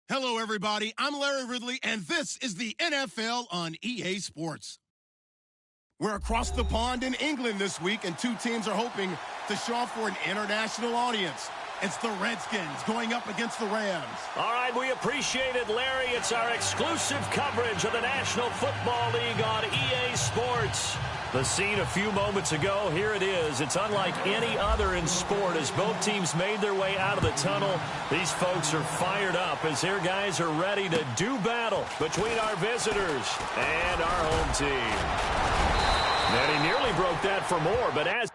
Hello, everybody. I'm Larry Ridley, and this is the NFL on EA Sports. We're across the pond in England this week, and two teams are hoping to show off for an international audience. It's the Redskins going up against the Rams. All right, we appreciate it, Larry. It's our exclusive coverage of the National Football League on EA Sports. The scene a few moments ago, here it is. It's unlike any other in sport as both teams made their way out of the tunnel. These folks are fired up as their guys are ready to do battle between our visitors and our home team. And he nearly broke that for more, but as...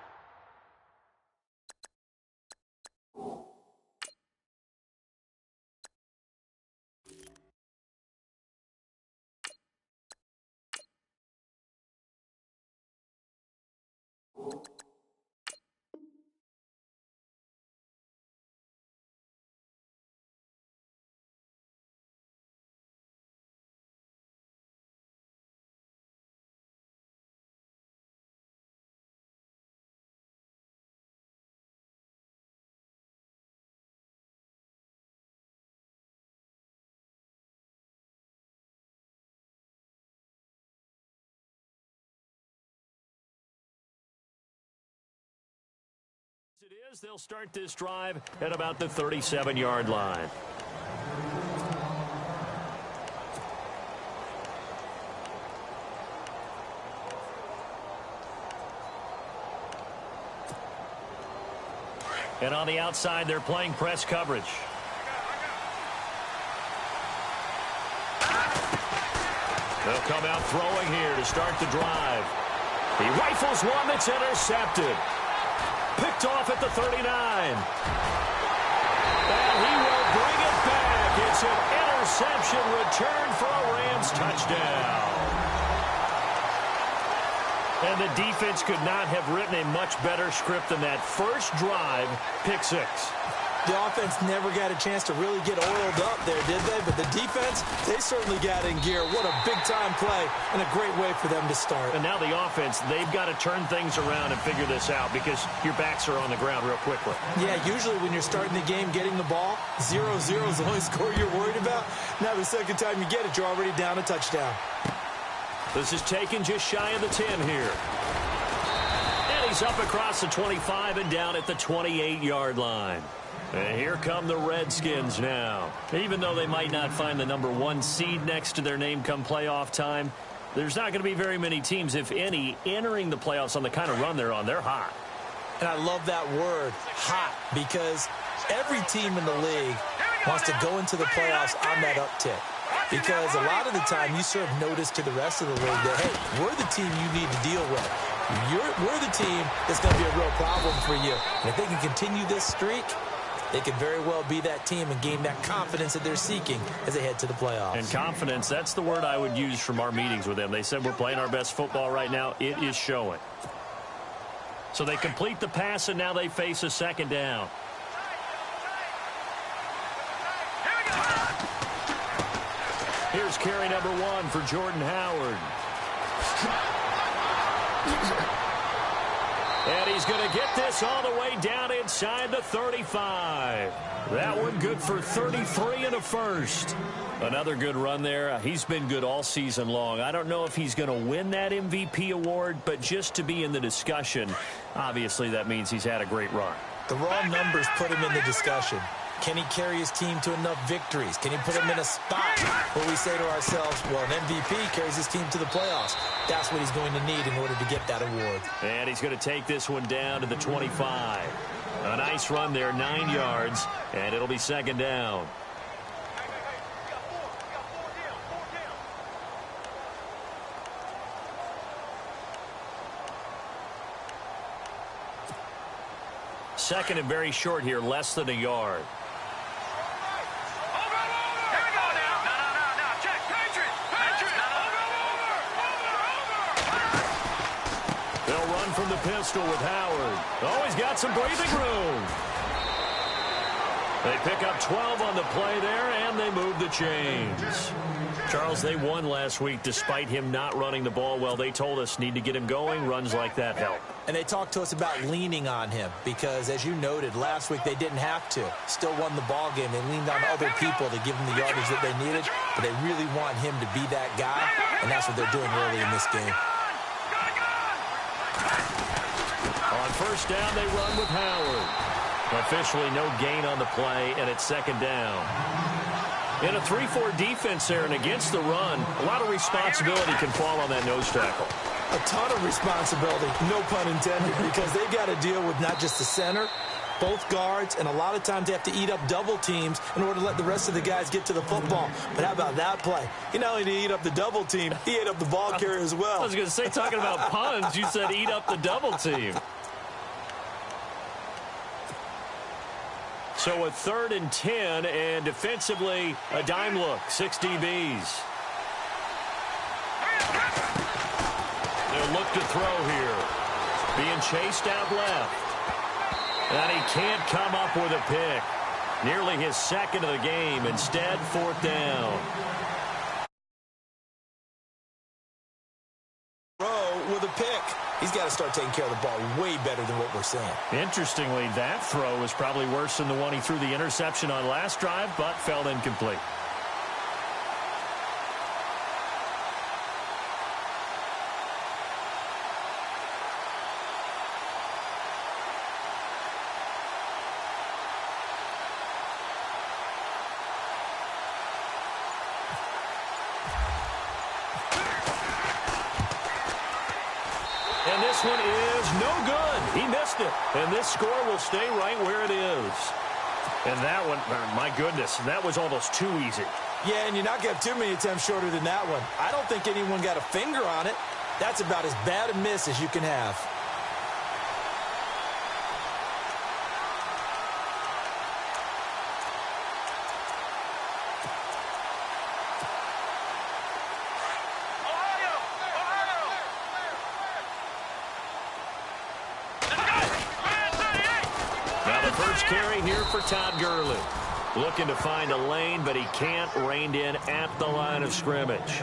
It is. They'll start this drive at about the 37-yard line. And on the outside, they're playing press coverage. They'll come out throwing here to start the drive. He rifles one that's intercepted. Picked off at the 39. And he will bring it back. It's an interception return for a Rams touchdown. And the defense could not have written a much better script than that first drive, pick six. The offense never got a chance to really get oiled up there, did they? But the defense, they certainly got in gear. What a big-time play and a great way for them to start. And now the offense, they've got to turn things around and figure this out because your backs are on the ground real quickly. Yeah, usually when you're starting the game, getting the ball, 0-0 is the only score you're worried about. Now the second time you get it, you're already down a touchdown. This is taken just shy of the 10 here. And he's up across the 25 and down at the 28-yard line. And here come the Redskins now. Even though they might not find the number 1 seed next to their name come playoff time, there's not going to be very many teams, if any, entering the playoffs on the kind of run they're on. They're hot. And I love that word, hot, because every team in the league wants to go into the playoffs on that uptick. Because a lot of the time you serve notice to the rest of the league that, hey, we're the team you need to deal with. We're the team that's going to be a real problem for you. And if they can continue this streak, they could very well be that team and gain that confidence that they're seeking as they head to the playoffs. And confidence, that's the word I would use from our meetings with them. They said we're playing our best football right now. It is showing. So they complete the pass, and now they face a second down. Here's carry number 1 for Jordan Howard. And he's going to get this all the way down inside the 35. That one good for 33 and a first. Another good run there. He's been good all season long. I don't know if he's going to win that MVP award, but just to be in the discussion, obviously that means he's had a great run. The raw numbers put him in the discussion. Can he carry his team to enough victories? Can he put him in a spot where we say to ourselves, well, an MVP carries his team to the playoffs. That's what he's going to need in order to get that award. And he's going to take this one down to the 25. A nice run there, 9 yards, and it'll be second down. Second and very short here, less than a yard. From the pistol with Howard. Oh, he's got some breathing room. They pick up 12 on the play there, and they move the chains. Charles, they won last week despite him not running the ball well. They told us need to get him going. Runs like that help. And they talked to us about leaning on him because, as you noted, last week they didn't have to. Still won the ball game. They leaned on other people to give them the yardage that they needed, but they really want him to be that guy, and that's what they're doing early in this game. On first down, they run with Howard. Officially no gain on the play, and it's second down. In a 3-4 defense there and against the run, a lot of responsibility can fall on that nose tackle. A ton of responsibility, no pun intended, because they've got to deal with not just the center, both guards, and a lot of times they have to eat up double teams in order to let the rest of the guys get to the football. But how about that play? He not only did he eat up the double team, he ate up the ball carrier as well. I was going to say, talking about puns, you said eat up the double team. So a 3rd and 10, and defensively, a dime look, 6 DBs. They'll look to throw here. Being chased out left. And he can't come up with a pick. Nearly his second of the game. Instead, 4th down. With a pick. He's got to start taking care of the ball way better than what we're seeing. Interestingly, that throw was probably worse than the one he threw the interception on last drive, but fell incomplete. And this one is no good. He missed it. And this score will stay right where it is. And that one, my goodness, that was almost too easy. Yeah, and you're not going to have too many attempts shorter than that one. I don't think anyone got a finger on it. That's about as bad a miss as you can have. Carry here for Todd Gurley. Looking to find a lane, but he can't. Reined in at the line of scrimmage.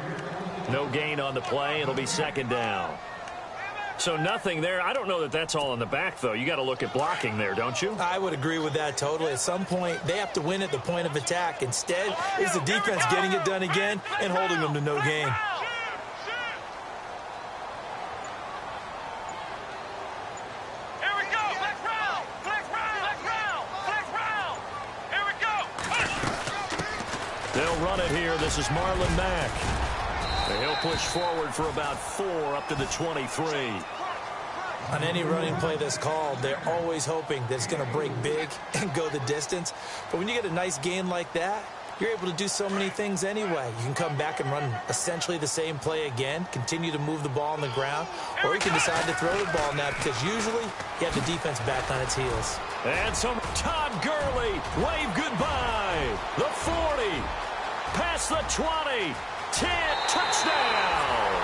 No gain on the play. It'll be second down. So nothing there. I don't know that that's all in the back, though. You got to look at blocking there, don't you? I would agree with that totally. At some point, they have to win at the point of attack. Instead, it's the defense getting it done again and holding them to no gain. They'll run it here. This is Marlon Mack. And he'll push forward for about 4 up to the 23. On any running play that's called, they're always hoping that it's going to break big and go the distance. But when you get a nice gain like that, you're able to do so many things anyway. You can come back and run essentially the same play again, continue to move the ball on the ground, or you can decide to throw the ball now because usually you have the defense back on its heels. And some Todd Gurley, wave goodbye. The 40, past the 20, 10, touchdown.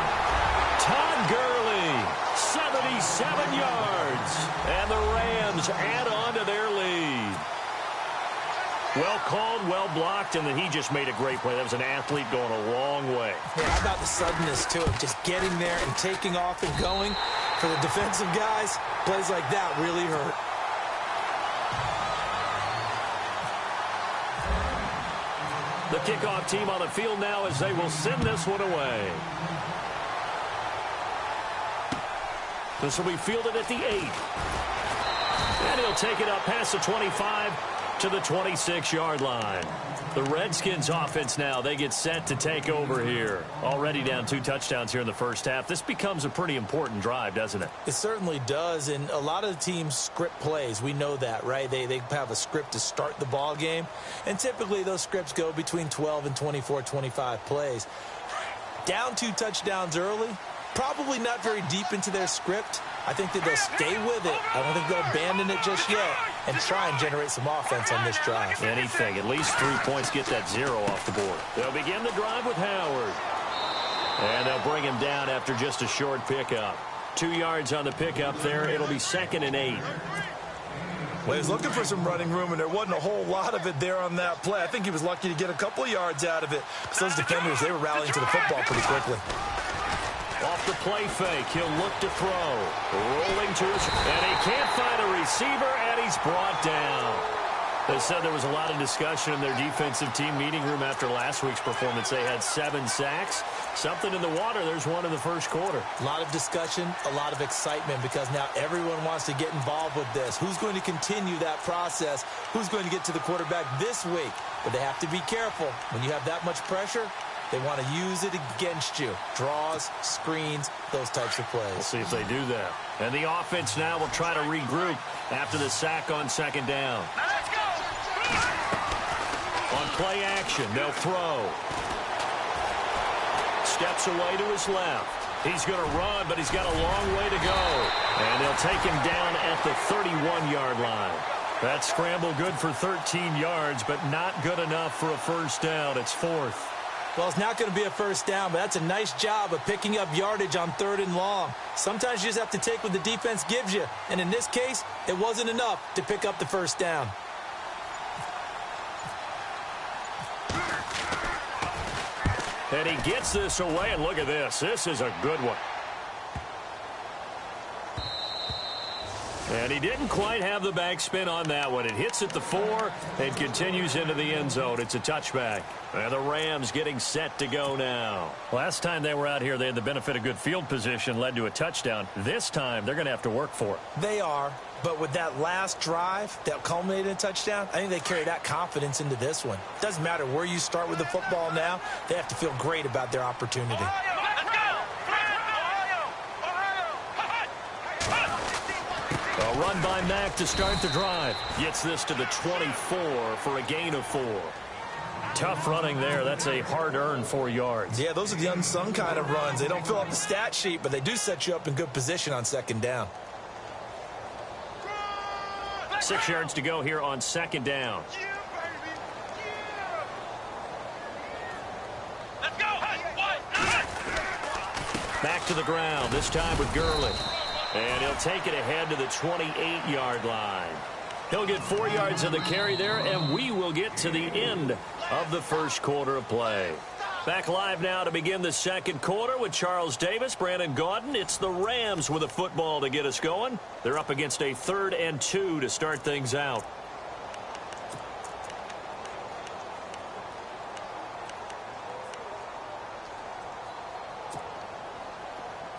Todd Gurley, 77 yards. And the Rams add on to their lead. Well called, well blocked, and then he just made a great play. That was an athlete going a long way. Yeah, how about the suddenness to it? Just getting there and taking off and going. For the defensive guys, plays like that really hurt. The kickoff team on the field now as they will send this one away. This will be fielded at the 8. And he'll take it up past the 25 to the 26-yard line. The Redskins offense now, they get set to take over here. Already down 2 touchdowns here in the first half. This becomes a pretty important drive, doesn't it? It certainly does, and a lot of the teams script plays. We know that, right? They have a script to start the ball game, and typically those scripts go between 12 and 24, 25 plays. Down 2 touchdowns early, probably not very deep into their script. I think that they'll stay with it. I don't think they'll abandon it just yet and try and generate some offense on this drive. Anything. At least 3 points, get that 0 off the board. They'll begin the drive with Howard. And they'll bring him down after just a short pickup. 2 yards on the pickup there. It'll be 2nd and 8. Well, he was looking for some running room, and there wasn't a whole lot of it there on that play. I think he was lucky to get a couple of yards out of it, because those defenders, they were rallying to the football pretty quickly. Off the play fake, he'll look to throw. Rolling to his, and he can't find a receiver, and he's brought down. They said there was a lot of discussion in their defensive team meeting room after last week's performance. They had 7 sacks. Something in the water. There's one in the first quarter. A lot of discussion, a lot of excitement, because now everyone wants to get involved with this. Who's going to continue that process? Who's going to get to the quarterback this week? But they have to be careful. When you have that much pressure, they want to use it against you. Draws, screens, those types of plays. We'll see if they do that. And the offense now will try to regroup after the sack on second down. Now let's go! On play action, they'll throw. Steps away to his left. He's going to run, but he's got a long way to go. And they'll take him down at the 31-yard line. That scramble good for 13 yards, but not good enough for a first down. It's 4th. Well, it's not going to be a first down, but that's a nice job of picking up yardage on 3rd and long. Sometimes you just have to take what the defense gives you. And in this case, it wasn't enough to pick up the first down. And he gets this away, and look at this. This is a good one. And he didn't quite have the backspin on that one. It hits at the 4 and continues into the end zone. It's a touchback. And the Rams getting set to go now. Last time they were out here, they had the benefit of good field position, led to a touchdown. This time, they're going to have to work for it. They are, but with that last drive that culminated in a touchdown, I think they carry that confidence into this one. Doesn't matter where you start with the football now, they have to feel great about their opportunity. A run by Mack to start the drive. Gets this to the 24 for a gain of 4. Tough running there. That's a hard-earned 4 yards. Yeah, those are the unsung kind of runs. They don't fill up the stat sheet, but they do set you up in good position on second down. 6 yards to go here on second down. Back to the ground, this time with Gurley. And he'll take it ahead to the 28-yard line. He'll get 4 yards of the carry there, and we will get to the end of the first quarter of play. Back live now to begin the second quarter with Charles Davis, Brandon Gaudin. It's the Rams with a football to get us going. They're up against a 3rd and 2 to start things out.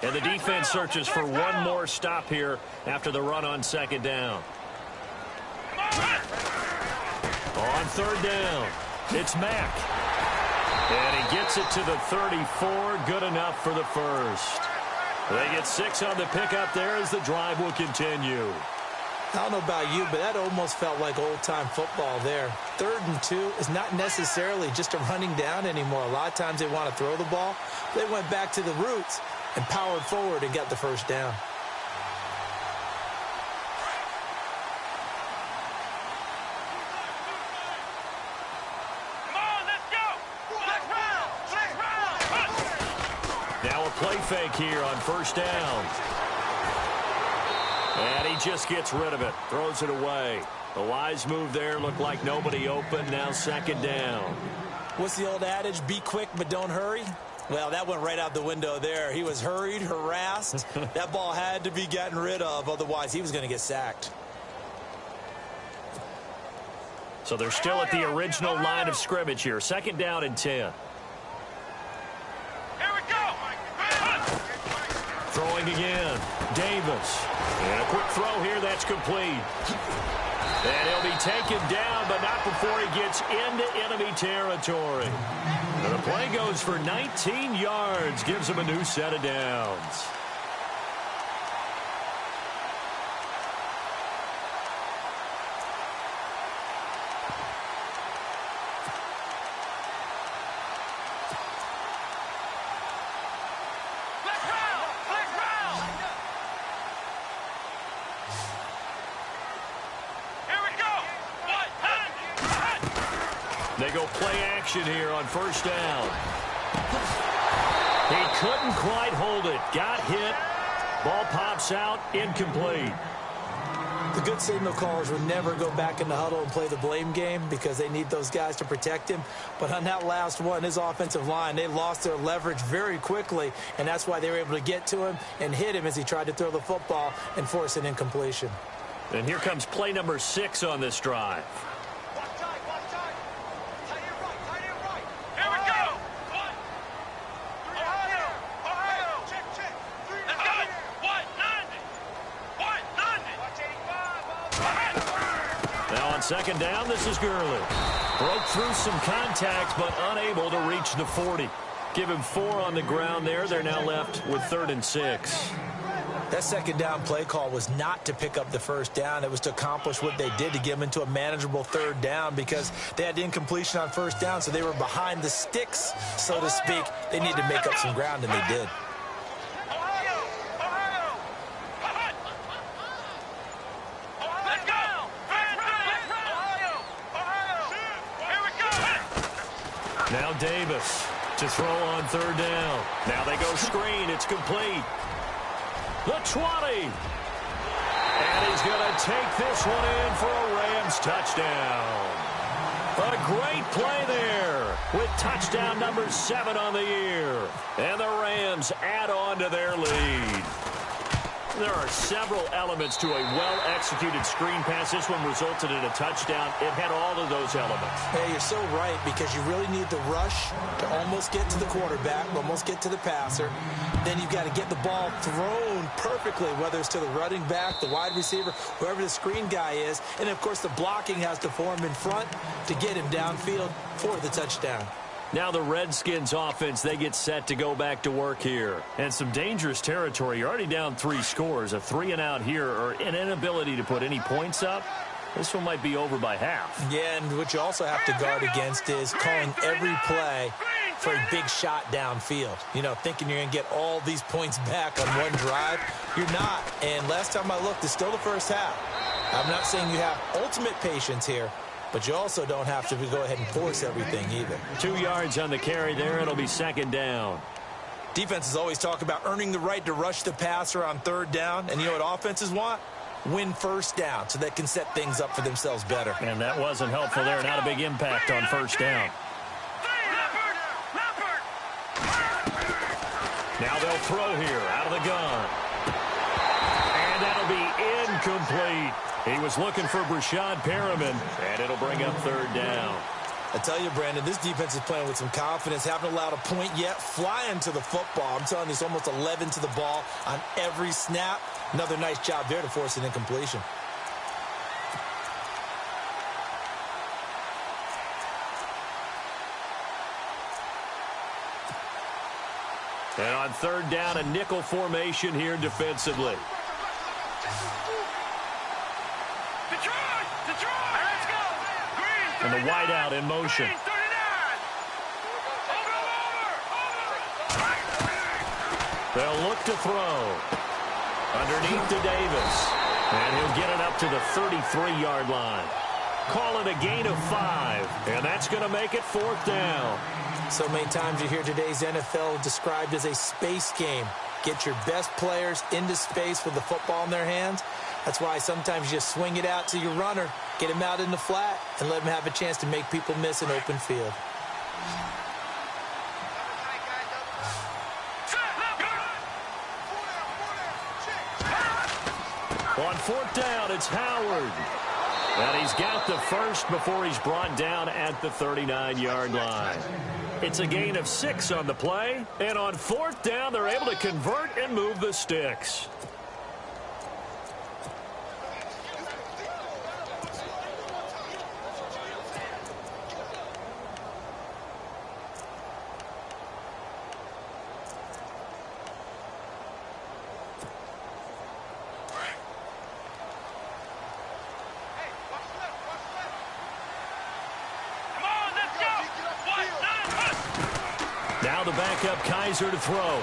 And the defense searches for one more stop here after the run on second down. On third down, it's Mack. And he gets it to the 34, good enough for the first. They get 6 on the pickup there as the drive will continue. I don't know about you, but that almost felt like old-time football there. 3rd and 2 is not necessarily just a running down anymore. A lot of times they want to throw the ball. They went back to the roots and powered forward and got the first down. Now a play fake here on first down. And he just gets rid of it. Throws it away. A wise move there. Looked like nobody open. Now second down. What's the old adage? Be quick, but don't hurry. Well, that went right out the window there. He was hurried, harassed. That ball had to be gotten rid of. Otherwise, he was going to get sacked. So they're still at the original line of scrimmage here. Second down and 10. Throwing again. Davis. And a quick throw here. That's complete. And he'll be taken down, but not before he gets into enemy territory. And the play goes for 19 yards. Gives him a new set of downs. They go play action here on first down. He couldn't quite hold it. Got hit. Ball pops out. Incomplete. The good signal callers would never go back in the huddle and play the blame game because they need those guys to protect him. But on that last one, his offensive line, they lost their leverage very quickly, and that's why they were able to get to him and hit him as he tried to throw the football and force an incompletion. And here comes play number 6 on this drive. Second down, this is Gurley. Broke through some contact, but unable to reach the 40. Give him 4 on the ground there. They're now left with 3rd and 6. That second down play call was not to pick up the first down. It was to accomplish what they did to get them into a manageable 3rd down because they had incompletion on first down, so they were behind the sticks, so to speak. They needed to make up some ground, and they did. Now Davis to throw on 3rd down. Now they go screen. It's complete. The 20. And he's going to take this one in for a Rams touchdown. A great play there with touchdown number 7 on the year. And the Rams add on to their lead. There are several elements to a well-executed screen pass. This one resulted in a touchdown. It had all of those elements. Hey, you're so right because you really need the rush to almost get to the quarterback, almost get to the passer. Then you've got to get the ball thrown perfectly, whether it's to the running back, the wide receiver, whoever the screen guy is. And, of course, the blocking has to form in front to get him downfield for the touchdown. Now the Redskins offense, they get set to go back to work here. And some dangerous territory. You're already down 3 scores. A 3-and-out here or an inability to put any points up. This one might be over by half. Yeah, and what you also have to guard against is calling every play for a big shot downfield. You know, thinking you're going to get all these points back on one drive. You're not. And last time I looked, it's still the first half. I'm not saying you have ultimate patience here, but you also don't have to go ahead and force everything either. 2 yards on the carry there. It'll be 2nd down. Defenses always talk about earning the right to rush the passer on 3rd down. And you know what offenses want? Win first down so they can set things up for themselves better. And that wasn't helpful there. Not a big impact on 1st down. Now they'll throw here out of the gun. And that'll be incomplete. He was looking for Brashad Perriman, and it'll bring up 3rd down. I tell you, Brandon, this defense is playing with some confidence. Haven't allowed a point yet. Flying to the football. I'm telling you, it's almost 11 to the ball on every snap. Another nice job there to force an incompletion. And on 3rd down, a nickel formation here defensively. And the wideout in motion. They'll look to throw. Underneath to Davis. And he'll get it up to the 33-yard line. Call it a gain of 5. And that's going to make it 4th down. So many times you hear today's NFL described as a space game. Get your best players into space with the football in their hands. That's why sometimes you just swing it out to your runner, get him out in the flat, and let him have a chance to make people miss an open field. On 4th down, it's Howard. And he's got the first before he's brought down at the 39-yard line. It's a gain of 6 on the play. And on 4th down, they're able to convert and move the sticks. Now the backup Kaiser to throw.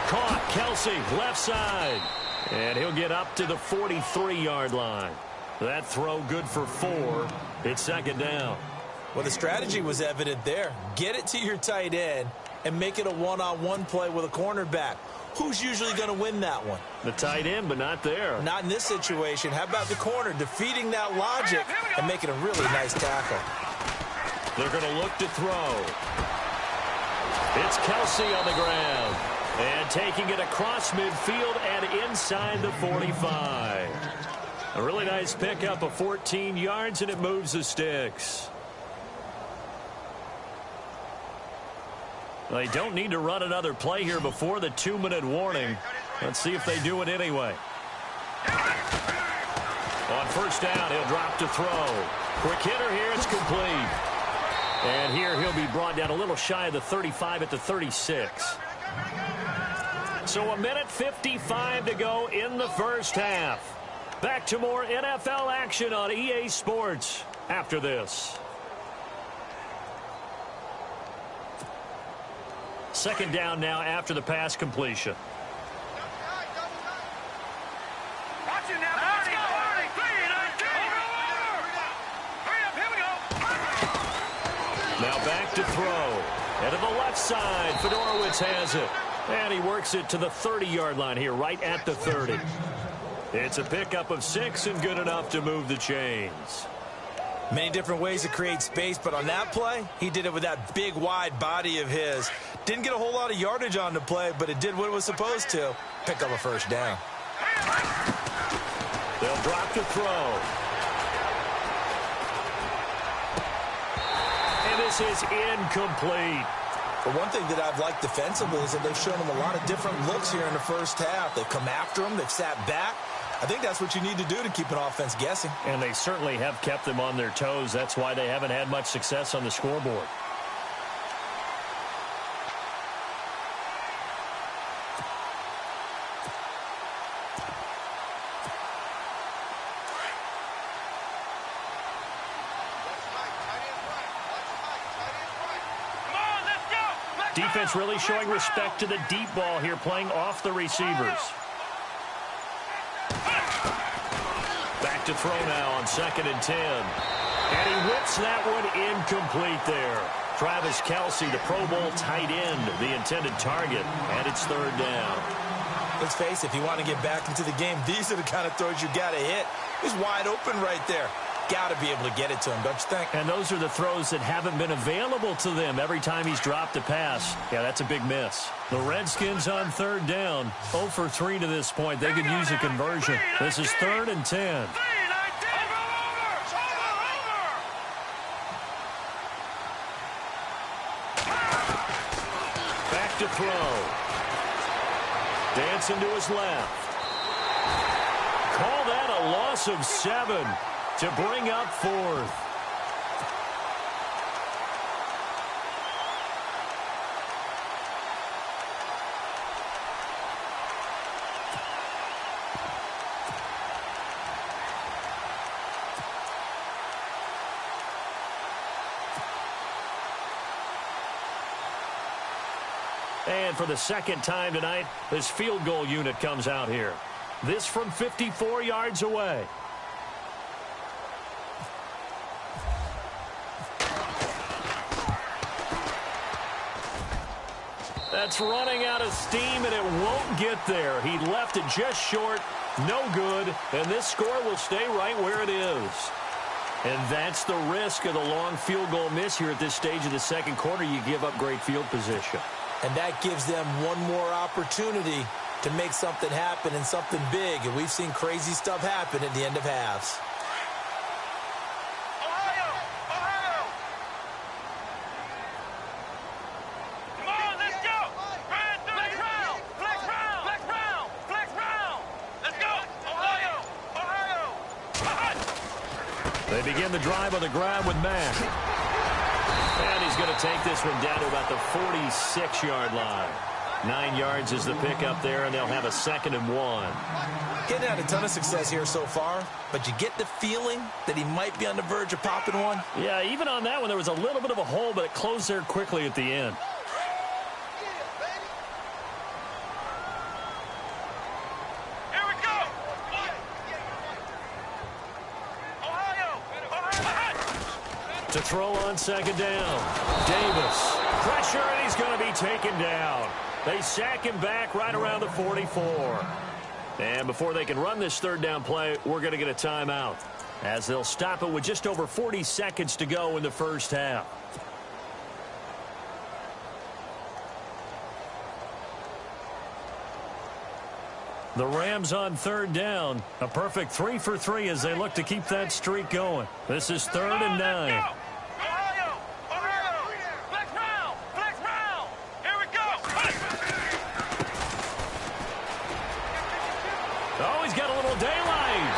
Caught. Kelsey, left side. And he'll get up to the 43-yard line. That throw good for 4. It's 2nd down. Well, the strategy was evident there. Get it to your tight end and make it a one-on-one play with a cornerback. who's usually going to win that one? The tight end, but not there. Not in this situation. How about the corner defeating that logic and making a really nice tackle? They're going to look to throw. It's Kelsey on the ground. And taking it across midfield and inside the 45. A really nice pickup of 14 yards, and it moves the sticks. They don't need to run another play here before the 2-minute warning. Let's see if they do it anyway. On first down, he'll drop to throw. Quick hitter here, it's complete. And here he'll be brought down a little shy of the 35 at the 36. So 1:55 to go in the first half. Back to more NFL action on EA Sports after this. Second down now after the pass completion. Now back to throw. And to the left side, Fedorowicz has it. And he works it to the 30-yard line here, right at the 30. It's a pickup of 6 and good enough to move the chains. Many different ways to create space, but on that play, he did it with that big, wide body of his. Didn't get a whole lot of yardage on the play, but it did what it was supposed to. Pick up a first down. They'll drop to throw. And this is incomplete. But one thing that I've liked defensively is that they've shown him a lot of different looks here in the first half. They've come after him. They've sat back. I think that's what you need to do to keep an offense guessing. And they certainly have kept them on their toes. That's why they haven't had much success on the scoreboard. Defense really showing respect to the deep ball here, playing off the receivers. Back to throw now on 2nd and 10. And he whips that one incomplete there. Travis Kelce, the Pro Bowl tight end, the intended target, and it's 3rd down. Let's face it, if you want to get back into the game, these are the kind of throws you got to hit. He's wide open right there. Got to be able to get it to him, don't you think? And those are the throws that haven't been available to them every time he's dropped a pass. Yeah, that's a big miss. The Redskins on 3rd down. 0 for 3 to this point. They could use a conversion. This is 3rd and 10. Back to throw. Dancing to his left. Call that a loss of 7. To bring up 4th. And for the second time tonight, this field goal unit comes out here. This from 54 yards away. That's running out of steam, and it won't get there. He left it just short, no good, and this score will stay right where it is. And that's the risk of the long field goal miss here at this stage of the second quarter. You give up great field position. And that gives them one more opportunity to make something happen and something big. And we've seen crazy stuff happen at the end of halves. They begin the drive on the ground with Mack. And he's going to take this one down to about the 46-yard line. 9 yards is the pickup there, and they'll have a 2nd and 1. Getting had a ton of success here so far, but you get the feeling that he might be on the verge of popping one. Yeah, even on that one, there was a little bit of a hole, but it closed there quickly at the end. To throw on 2nd down. Davis. Pressure, and he's going to be taken down. They sack him back right around the 44. And before they can run this third down play, we're going to get a timeout, as they'll stop it with just over 40 seconds to go in the first half. The Rams on third down. A perfect 3 for 3 as they look to keep that streak going. This is 3rd and 9. Oh, he's got a little daylight.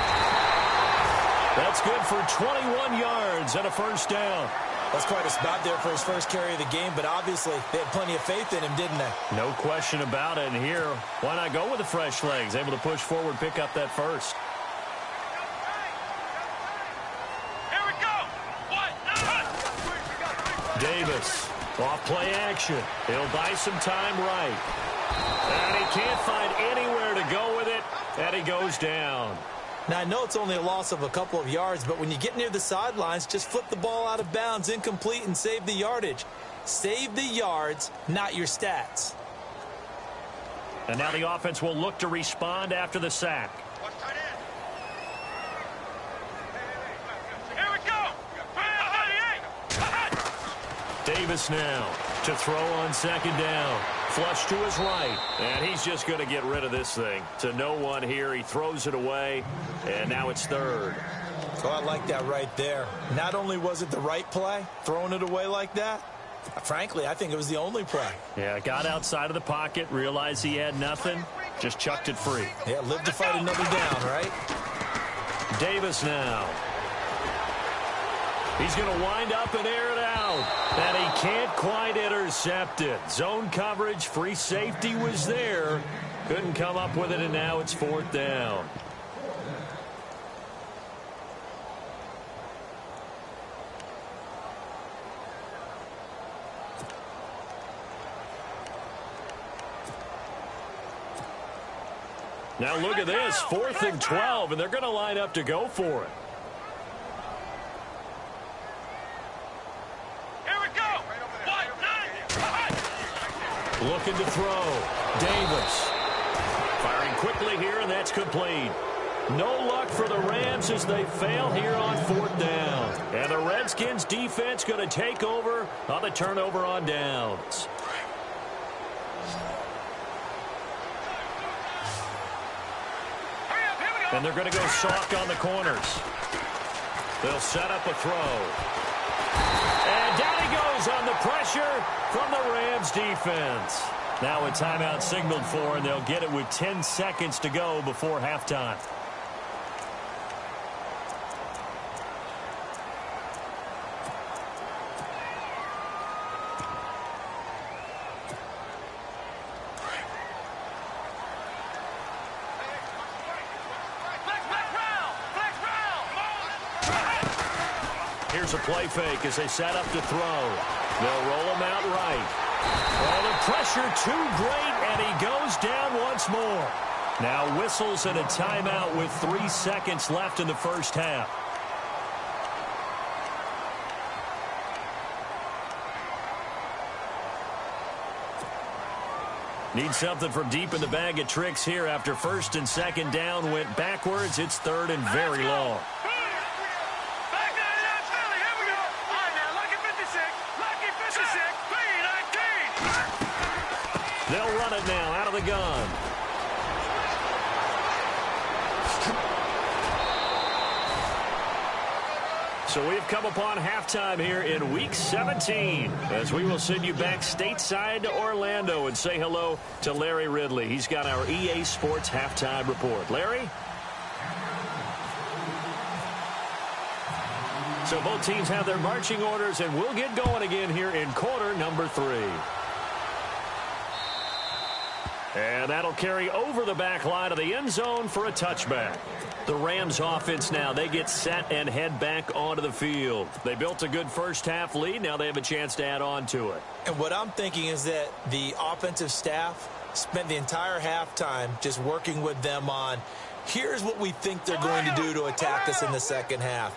That's good for 21 yards and a first down. That's quite a spot there for his first carry of the game, but obviously they had plenty of faith in him, didn't they? No question about it. And here, why not go with the fresh legs? Able to push forward, pick up that first. Here we go. Davis, off play action. He'll buy some time right. And he can't find anywhere to go with it, and he goes down. Now, I know it's only a loss of a couple of yards, but when you get near the sidelines, just flip the ball out of bounds, incomplete, and save the yardage. Save the yards, not your stats. And now the offense will look to respond after the sack. Here we go. Davis now to throw on second down. Flush to his right, and he's just going to get rid of this thing. To no one here, he throws it away, and now it's 3rd. Oh, I like that right there. Not only was it the right play, throwing it away like that, frankly, I think it was the only play. Yeah, got outside of the pocket, realized he had nothing, just chucked it free. Yeah, live to fight another down, right? Davis now. He's going to wind up and air it out. And he can't quite intercept it. Zone coverage, free safety was there. Couldn't come up with it, and now it's 4th down. Now look at this, 4th and 12, and they're going to line up to go for it. Looking to throw. Davis. Firing quickly here, and that's complete. No luck for the Rams as they fail here on 4th down. And the Redskins defense going to take over on the turnover on downs. And they're going to go soft on the corners. They'll set up a throw. And down he goes on the pressure from the Rams defense. Now a timeout signaled for, and they'll get it with 10 seconds to go before halftime. Here's a play fake as they set up to throw. They'll roll him out right. Oh, the pressure too great, and he goes down once more. Now whistles and a timeout with 3 seconds left in the first half. Need something from deep in the bag of tricks here after 1st and 2nd down went backwards. It's 3rd and very long. They'll run it now out of the gun. So we've come upon halftime here in Week 17 as we will send you back stateside to Orlando and say hello to Larry Ridley. He's got our EA Sports halftime report. Larry? So both teams have their marching orders, and we'll get going again here in quarter number 3. And that'll carry over the back line of the end zone for a touchback. The Rams offense now, they get set and head back onto the field. They built a good first half lead. Now they have a chance to add on to it. And what I'm thinking is that the offensive staff spent the entire halftime just working with them on, Here's what we think they're going to do to attack us in the second half.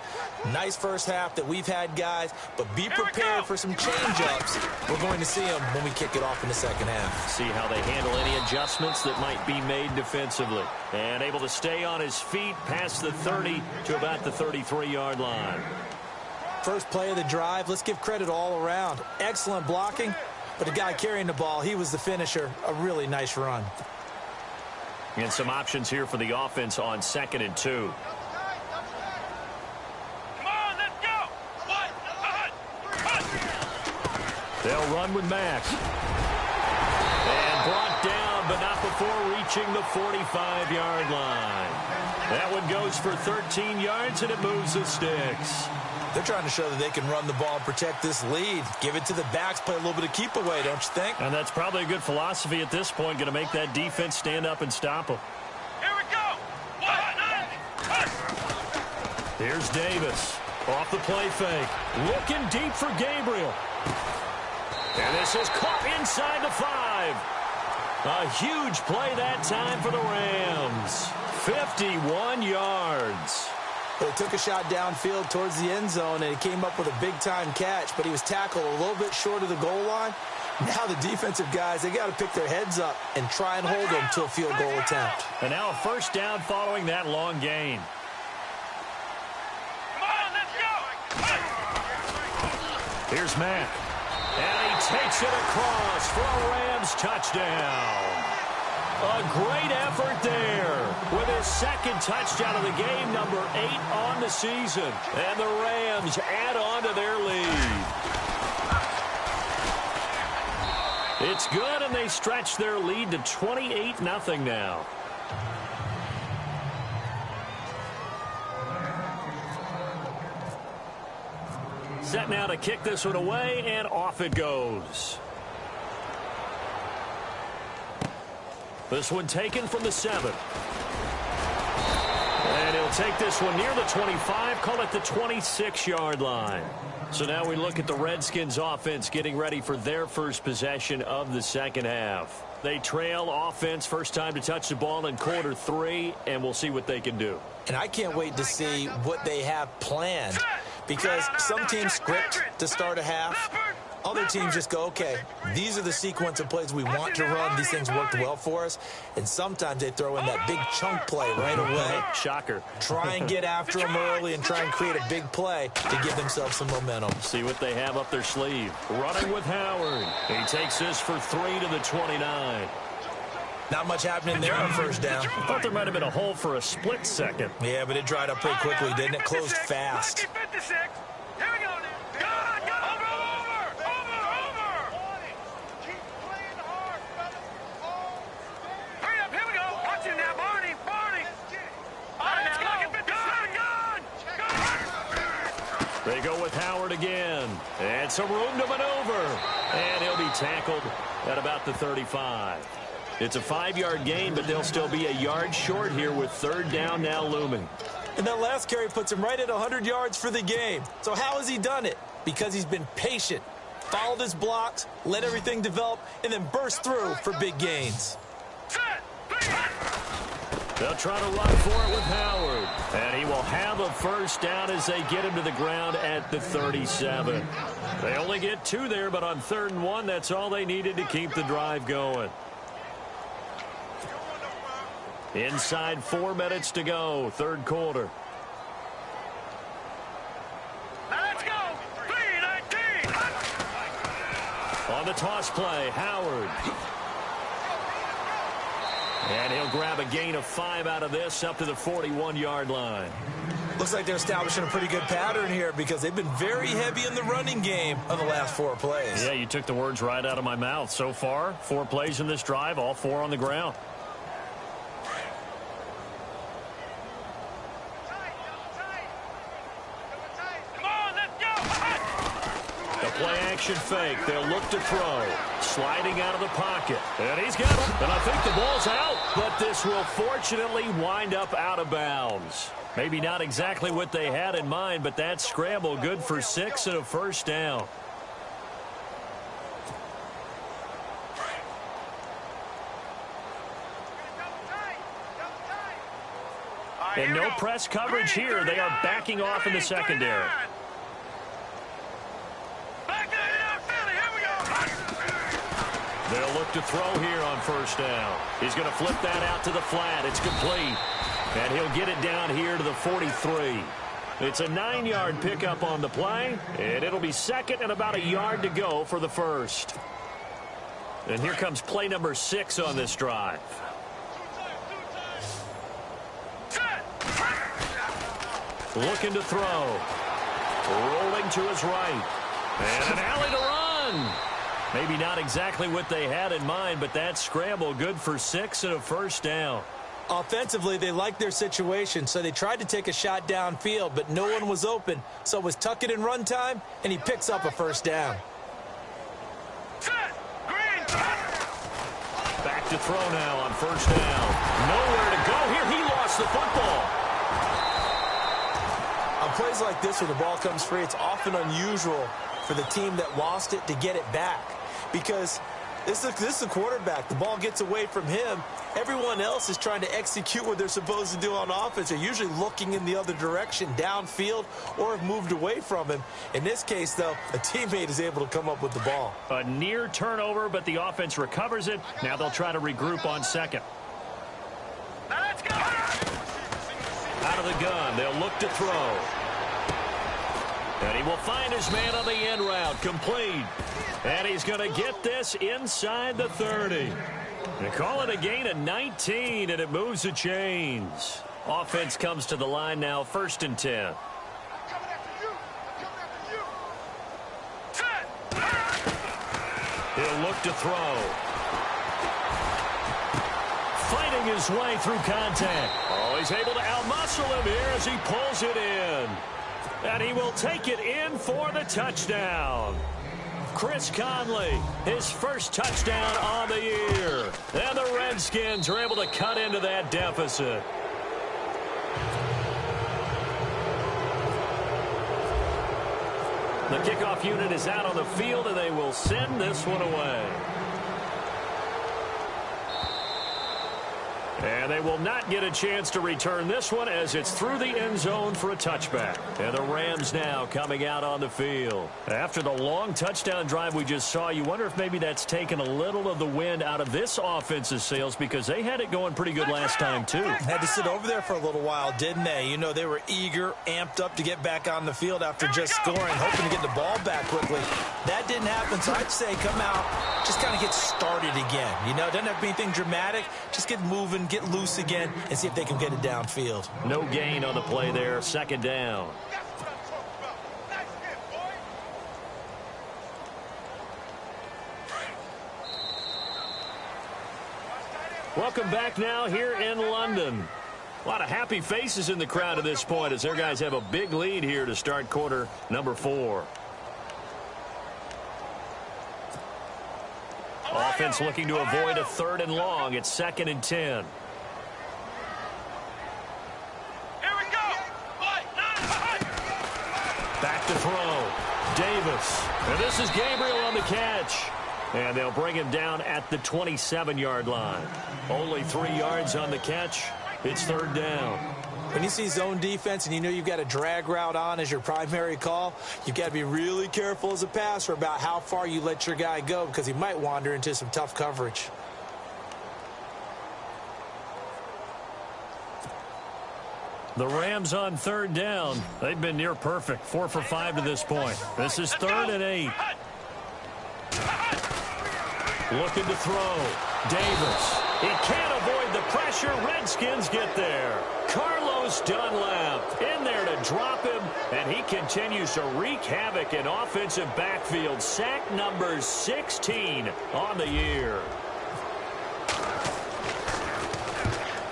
Nice first half that we've had, guys, but be prepared for some change-ups. We're going to see them when we kick it off in the second half. See how they handle any adjustments that might be made defensively. And able to stay on his feet past the 30 to about the 33-yard line. First play of the drive, let's give credit all around. Excellent blocking, but the guy carrying the ball, he was the finisher. A really nice run. And some options here for the offense on 2nd and 2. Come on, let's go. They'll run with Mack. And brought down, but not before reaching the 45-yard line. That one goes for 13 yards, and it moves the sticks. They're trying to show that they can run the ball and protect this lead. Give it to the backs, play a little bit of keep away, don't you think? And that's probably a good philosophy at this point, going to make that defense stand up and stop them. Here we go. Here's Davis. Off the play fake. Looking deep for Gabriel. And this is caught inside the 5. A huge play that time for the Rams. 51 yards. Well, he took a shot downfield towards the end zone, and he came up with a big-time catch, but he was tackled a little bit short of the goal line. Now the defensive guys, they got to pick their heads up and try and hold them to a field goal attempt. And now a first down following that long gain. Come on, let's go. Here's Mack. And he takes it across for a Rams touchdown. A great effort there with his second touchdown of the game, number 8 on the season. And the Rams add on to their lead. It's good, and they stretch their lead to 28-0 now. Set now to kick this one away, and off it goes. This one taken from the 7. And he'll take this one near the 25, call it the 26-yard line. So now we look at the Redskins offense getting ready for their first possession of the second half. They trail offense, first time to touch the ball in quarter 3, and we'll see what they can do. And I can't wait to see what they have planned, because some teams script to start a half. Other teams just go, okay, these are the sequence of plays we want to run. These things worked well for us. And sometimes they throw in that big chunk play right away. Shocker. Try and get after them early and try and create a big play to give themselves some momentum. See what they have up their sleeve. Running with Howard. He takes this for 3 to the 29. Not much happening there on first down. I thought there might have been a hole for a split second. Yeah, but it dried up pretty quickly, didn't it? Closed fast. 56. Here we go. Go. Hurry up. Here we go. Watch it now, Barney. They go with Howard again. And some room to maneuver. And he'll be tackled at about the 35. It's a 5-yard gain, but they'll still be a yard short here with third down now looming. And that last carry puts him right at 100 yards for the game. So how has he done it? Because he's been patient, followed his blocks, let everything develop, and then burst through for big gains. They'll try to run for it with Howard. And he will have a first down as they get him to the ground at the 37. They only get 2 there, but on 3rd and 1, that's all they needed to keep the drive going. Inside 4 minutes to go, 3rd quarter. Let's go. 3-19. On the toss play, Howard. And he'll grab a gain of 5 out of this up to the 41-yard line. Looks like they're establishing a pretty good pattern here because they've been very heavy in the running game on the last 4 plays. Yeah, you took the words right out of my mouth. So far, 4 plays in this drive, all 4 on the ground. Play-action fake. They'll look to throw. Sliding out of the pocket. And he's got him. And I think the ball's out. But this will fortunately wind up out of bounds. Maybe not exactly what they had in mind, but that scramble good for 6 and a first down. And no press coverage here. They are backing off in the secondary. They'll look to throw here on first down. He's going to flip that out to the flat. It's complete. And he'll get it down here to the 43. It's a 9-yard pickup on the play, and it'll be second and about a yard to go for the first. And here comes play number 6 on this drive. Looking to throw. Rolling to his right. And an alley to run. Maybe not exactly what they had in mind, but that scramble good for 6 and a first down. Offensively, they liked their situation, so they tried to take a shot downfield, but no one was open. So it was tuck it and run time, and he picks up a first down. Back to throw now on first down. Nowhere to go here. He lost the football. On plays like this where the ball comes free, it's often unusual for the team that lost it to get it back. Because this is a quarterback. The ball gets away from him. Everyone else is trying to execute what they're supposed to do on offense. They're usually looking in the other direction, downfield, or have moved away from him. In this case, though, a teammate is able to come up with the ball. A near turnover, but the offense recovers it. Now they'll try to regroup on second. Now let's go. Out of the gun, they'll look to throw. And he will find his man on the end route, complete. And he's going to get this inside the 30. They call it a gain of 19, and it moves the chains. Offense comes to the line now, 1st and 10. He'll look to throw. Fighting his way through contact. Oh, he's able to outmuscle him here as he pulls it in. And he will take it in for the touchdown. Chris Conley, his first touchdown on the year. And the Redskins are able to cut into that deficit. The kickoff unit is out on the field, and they will send this one away. And they will not get a chance to return this one as it's through the end zone for a touchback. And the Rams now coming out on the field. After the long touchdown drive we just saw, you wonder if maybe that's taken a little of the wind out of this offense's sails because they had it going pretty good last time too. Had to sit over there for a little while, didn't they? You know, they were eager, amped up to get back on the field after just scoring, hoping to get the ball back quickly. That didn't happen, so I'd say come out, just kind of get started again. You know, it doesn't have to be anything dramatic. Just get moving, get loose again, and see if they can get it downfield. No gain on the play there, 2nd down. Welcome back now here in London. A lot of happy faces in the crowd at this point as their guys have a big lead here to start quarter number 4. Offense looking to avoid a 3rd and long. It's 2nd and 10. Back to throw. Davis. And this is Gabriel on the catch. And they'll bring him down at the 27-yard line. Only 3 yards on the catch. It's 3rd down. When you see zone defense and you know you've got a drag route on as your primary call, you've got to be really careful as a passer about how far you let your guy go because he might wander into some tough coverage. The Rams on 3rd down. They've been near perfect. 4 for 5 to this point. This is 3rd and 8. Looking to throw. Davis. He can't avoid the pressure. Redskins get there. Carlos Dunlap in there to drop him, and he continues to wreak havoc in offensive backfield. Sack number 16 on the year.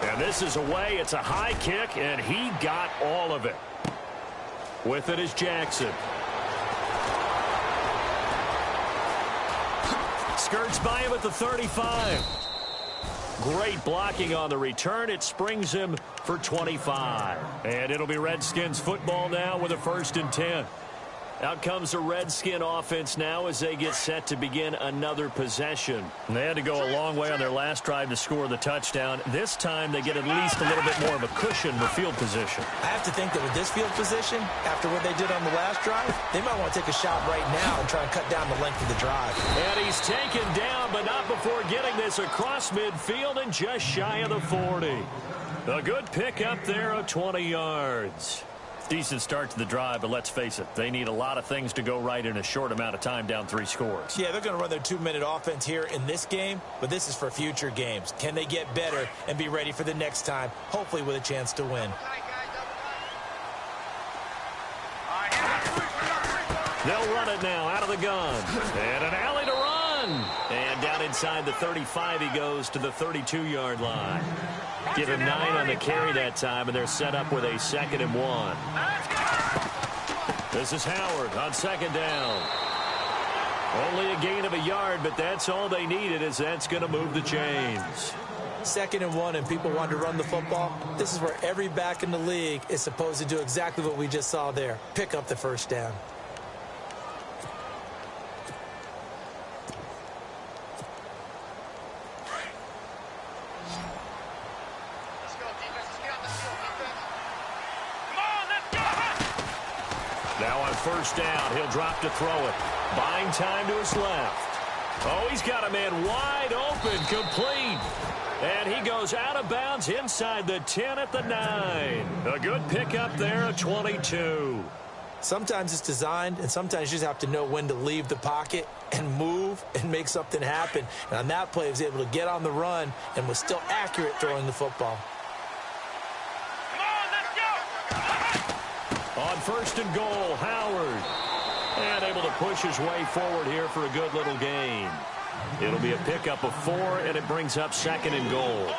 And this is away. It's a high kick, and he got all of it. With it is Jackson. Skirts by him at the 35. Great blocking on the return. It springs him for 25. And it'll be Redskins football now with a 1st and 10. Out comes the Redskin offense now as they get set to begin another possession. And they had to go a long way on their last drive to score the touchdown. This time they get at least a little bit more of a cushion with field position. I have to think that with this field position, after what they did on the last drive, they might want to take a shot right now and try and cut down the length of the drive. And he's taken down, but not before getting this across midfield and just shy of the 40. A good pick up there of 20 yards. Decent start to the drive, but let's face it, they need a lot of things to go right in a short amount of time down 3 scores. Yeah, they're going to run their 2-minute offense here in this game, but this is for future games. Can they get better and be ready for the next time, hopefully with a chance to win? They'll run it now out of the gun. And an alley to run. And down inside the 35 he goes to the 32-yard line. Give him 9 on the carry that time, and they're set up with a 2nd and 1. This is Howard on 2nd down. Only a gain of a yard, but that's all they needed, as that's going to move the chains. 2nd and 1, and people want to run the football. This is where every back in the league is supposed to do exactly what we just saw there. Pick up the first down. Now on 1st down, he'll drop to throw it. Buying time to his left. Oh, he's got a man wide open, complete. And he goes out of bounds inside the 10 at the 9. A good pickup there at 22. Sometimes it's designed, and sometimes you just have to know when to leave the pocket and move and make something happen. And on that play, he was able to get on the run and was still accurate throwing the football. On 1st and goal, Howard. And able to push his way forward here for a good little gain. It'll be a pickup of 4, and it brings up 2nd and goal.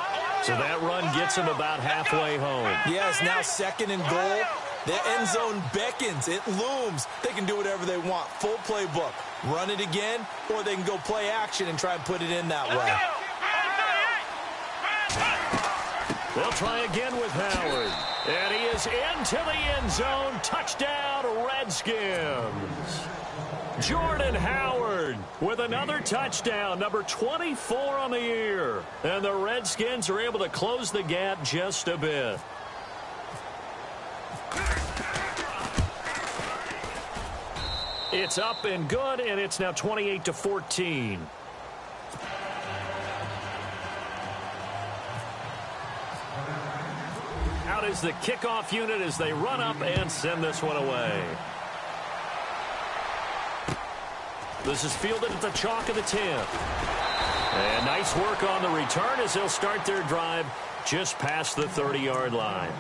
So that run gets him about halfway home. Yes, now 2nd and goal. The end zone beckons. It looms. They can do whatever they want. Full playbook. Run it again, or they can go play action and try and put it in that way. They'll try again with Howard. And he is into the end zone. Touchdown, Redskins. Jordan Howard with another touchdown, number 24 on the year. And the Redskins are able to close the gap just a bit. It's up and good, and it's now 28-14. Out is the kickoff unit as they run up and send this one away. This is fielded at the chalk of the 10. And nice work on the return as they'll start their drive just past the 30-yard line.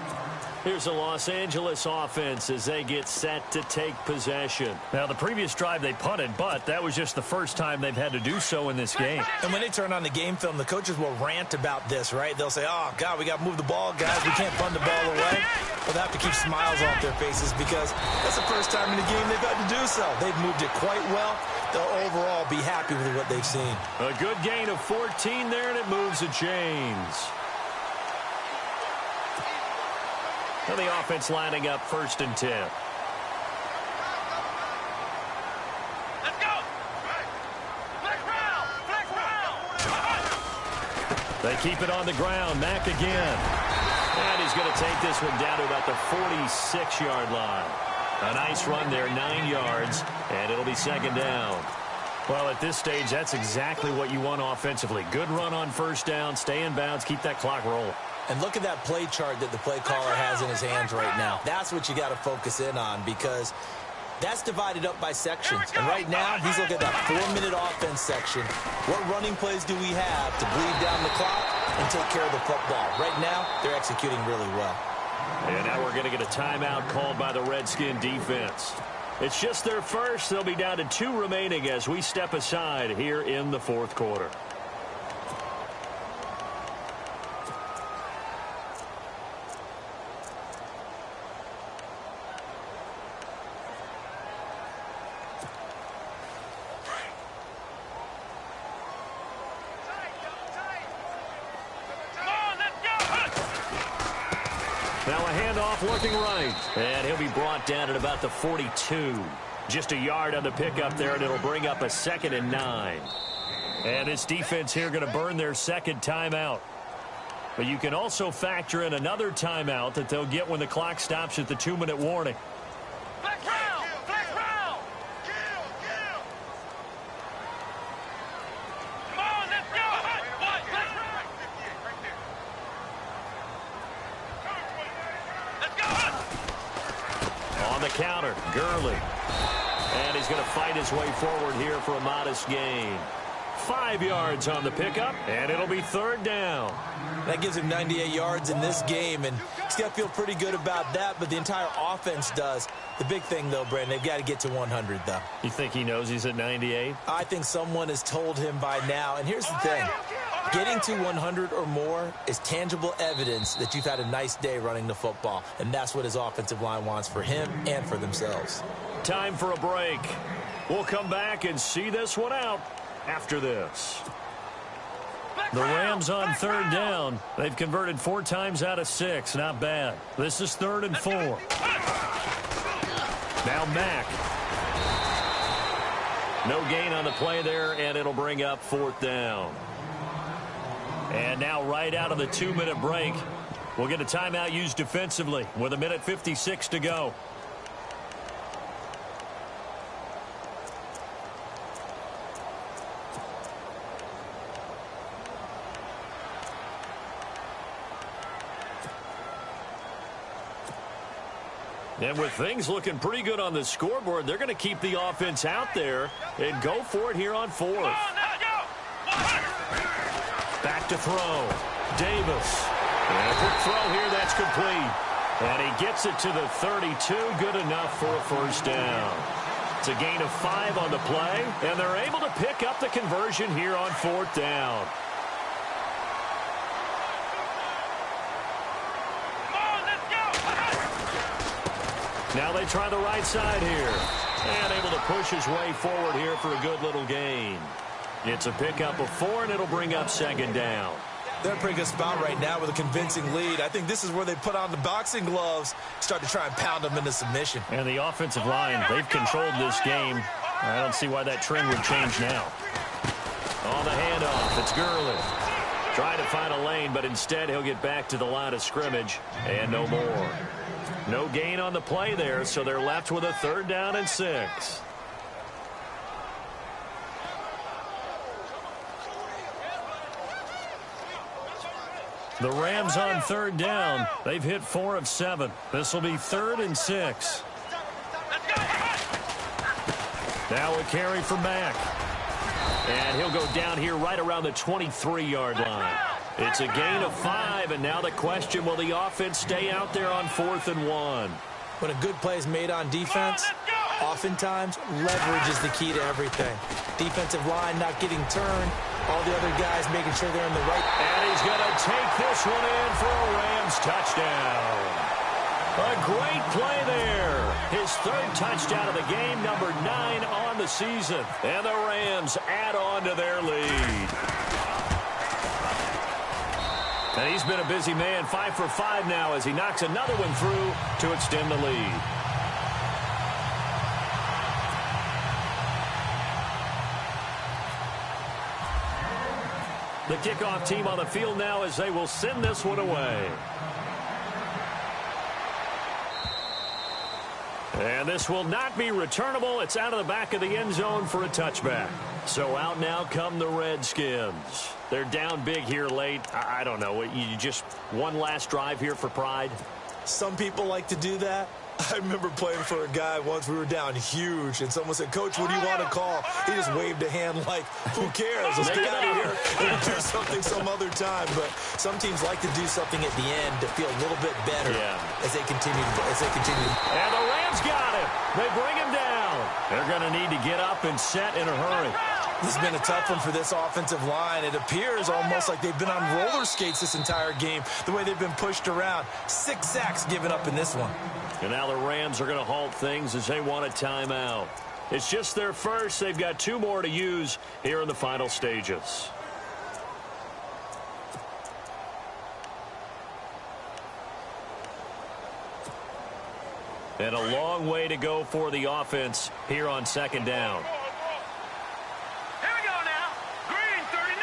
Here's the Los Angeles offense as they get set to take possession. Now, the previous drive they punted, but that was just the first time they've had to do so in this game. And when they turn on the game film, the coaches will rant about this, right? They'll say, oh, God, we got to move the ball, guys. We can't punt the ball away. Well, they have to keep smiles off their faces because that's the first time in the game they've had to do so. They've moved it quite well. They'll overall be happy with what they've seen. A good gain of 14 there, and it moves the chains. Now the offense lining up 1st and 10. Let's go. Flex round. Flex round. They keep it on the ground. Mack again. And he's going to take this one down to about the 46-yard line. A nice run there, 9 yards, and it'll be 2nd down. Well, at this stage, that's exactly what you want offensively. Good run on 1st down, stay in bounds, keep that clock rolling. And look at that play chart that the play caller has in his hands right now. That's what you got to focus in on because that's divided up by sections. And right now, he's looking at that 4-minute offense section. What running plays do we have to bleed down the clock and take care of the football? Right now, they're executing really well. And now we're going to get a timeout called by the Redskin defense. It's just their first. They'll be down to 2 remaining as we step aside here in the 4th quarter. Now a handoff looking right. And he'll be brought down at about the 42. Just a yard on the pickup there, and it'll bring up a 2nd and 9. And this defense here going to burn their second timeout. But you can also factor in another timeout that they'll get when the clock stops at the 2-minute warning. Flex round! Flex round! Come on, let's go! Flex round! Let's go! On the counter, Gurley. And he's going to fight his way forward here for a modest gain. 5 yards on the pickup, and it'll be 3rd down. That gives him 98 yards in this game, and he's got to feel pretty good about that, but the entire offense does. The big thing, though, Brandon, they've got to get to 100, though. You think he knows he's at 98? I think someone has told him by now, and here's the thing. Getting to 100 or more is tangible evidence that you've had a nice day running the football, and that's what his offensive line wants for him and for themselves. Time for a break. We'll come back and see this one out after this. The Rams on 3rd down. They've converted 4 times out of 6. Not bad. This is 3rd and 4. Now Mack. No gain on the play there, and it'll bring up 4th down. And now right out of the 2-minute break, we'll get a timeout used defensively with 1:56 to go. And with things looking pretty good on the scoreboard, they're going to keep the offense out there and go for it here on 4th. Back to throw. Davis. And a quick throw here, that's complete. And he gets it to the 32. Good enough for a 1st down. It's a gain of 5 on the play, and they're able to pick up the conversion here on 4th down. Now they try the right side here. And able to push his way forward here for a good little gain. It's a pickup of 4, and it'll bring up 2nd down. They're in a pretty good spot right now with a convincing lead. I think this is where they put on the boxing gloves, start to try and pound them into submission. And the offensive line, they've controlled this game. I don't see why that trend would change now. On the handoff, it's Gurley. Trying to find a lane, but instead he'll get back to the line of scrimmage, and no more. No gain on the play there, so they're left with a 3rd down and 6. The Rams on 3rd down. They've hit 4 of 7. This will be 3rd and 6. Now a carry for Mack. And he'll go down here right around the 23-yard line. It's a gain of 5, and now the question, will the offense stay out there on 4th and 1? When a good play is made on defense, oftentimes leverage is the key to everything. Defensive line not getting turned, all the other guys making sure they're in the right. And he's going to take this one in for a Rams touchdown. A great play there. His 3rd touchdown of the game, number 9 on the season. And the Rams add on to their lead. And he's been a busy man, 5 for 5 now as he knocks another one through to extend the lead. The kickoff team on the field now as they will send this one away. And this will not be returnable. It's out of the back of the end zone for a touchback. So out now come the Redskins. They're down big here late. I don't know. You just one last drive here for pride? Some people like to do that. I remember playing for a guy once. We were down huge, and someone said, "Coach, what do you want to call?" He just waved a hand like, "Who cares? Let's get out of here and do something some other time." But some teams like to do something at the end to feel a little bit better as they continue. And the Rams got him. They bring him down. They're going to need to get up and set in a hurry. This has been a tough one for this offensive line. It appears almost like they've been on roller skates this entire game, the way they've been pushed around. 6 sacks given up in this one. And now the Rams are going to halt things as they want a timeout. It's just their first. They've got 2 more to use here in the final stages. And a long way to go for the offense here on second down. Here we go now. Green, 39.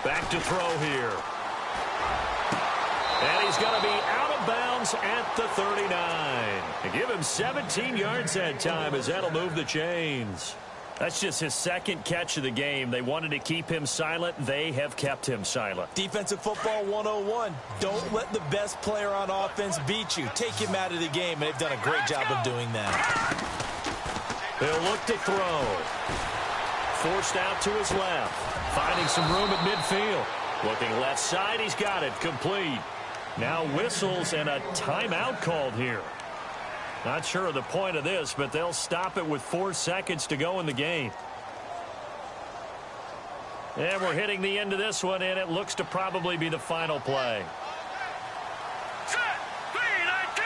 Back to throw here. And he's going to be out of bounds at the 39. And give him 17 yards that time as that'll move the chains. That's just his second catch of the game. They wanted to keep him silent. They have kept him silent. Defensive football 101. Don't let the best player on offense beat you. Take him out of the game, and they've done a great job of doing that. He'll look to throw. Forced out to his left. Finding some room at midfield. Looking left side, he's got it. Complete. Now whistles and a timeout called here. Not sure of the point of this, but they'll stop it with 4 seconds to go in the game. And we're hitting the end of this one, and it looks to probably be the final play. Set. 319.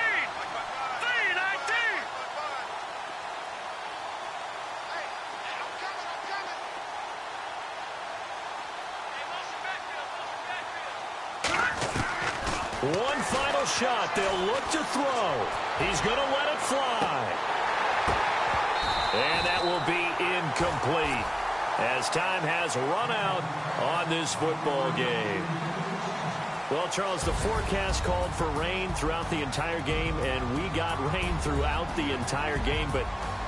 319. One final shot. They'll look to throw. He's going to let it fly. And that will be incomplete as time has run out on this football game. Well, Charles, the forecast called for rain throughout the entire game, and we got rain throughout the entire game. But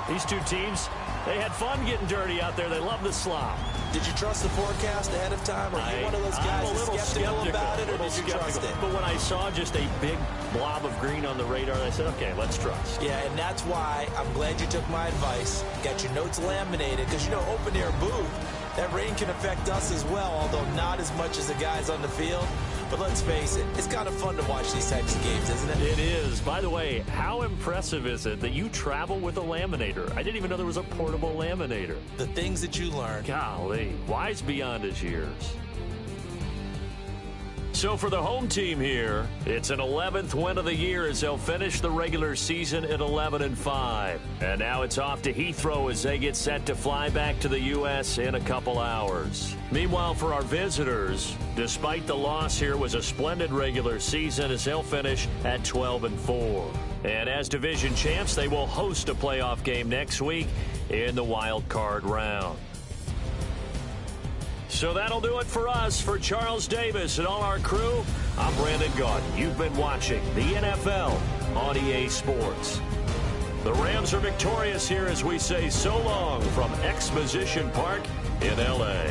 these two teams, they had fun getting dirty out there. They love the slop. Did you trust the forecast ahead of time? Are you one of those guys that's skeptical about it, or did you trust it? But when I saw just a big blob of green on the radar, I said, okay, let's trust. Yeah, and that's why I'm glad you took my advice. Got your notes laminated, because, you know, open-air booth, that rain can affect us as well, although not as much as the guys on the field. But let's face it, it's kind of fun to watch these types of games, isn't it? It is. By the way, how impressive is it that you travel with a laminator? I didn't even know there was a portable laminator. The things that you learn. Golly, wise beyond his years. So for the home team here, it's an 11th win of the year as they'll finish the regular season at 11-5. And now it's off to Heathrow as they get set to fly back to the U.S. in a couple hours. Meanwhile, for our visitors, despite the loss here, was a splendid regular season as they'll finish at 12-4. And as division champs, they will host a playoff game next week in the wild card round. So that'll do it for us. For Charles Davis and all our crew, I'm Brandon Gaudin. You've been watching the NFL on EA Sports. The Rams are victorious here as we say so long from Exposition Park in L.A.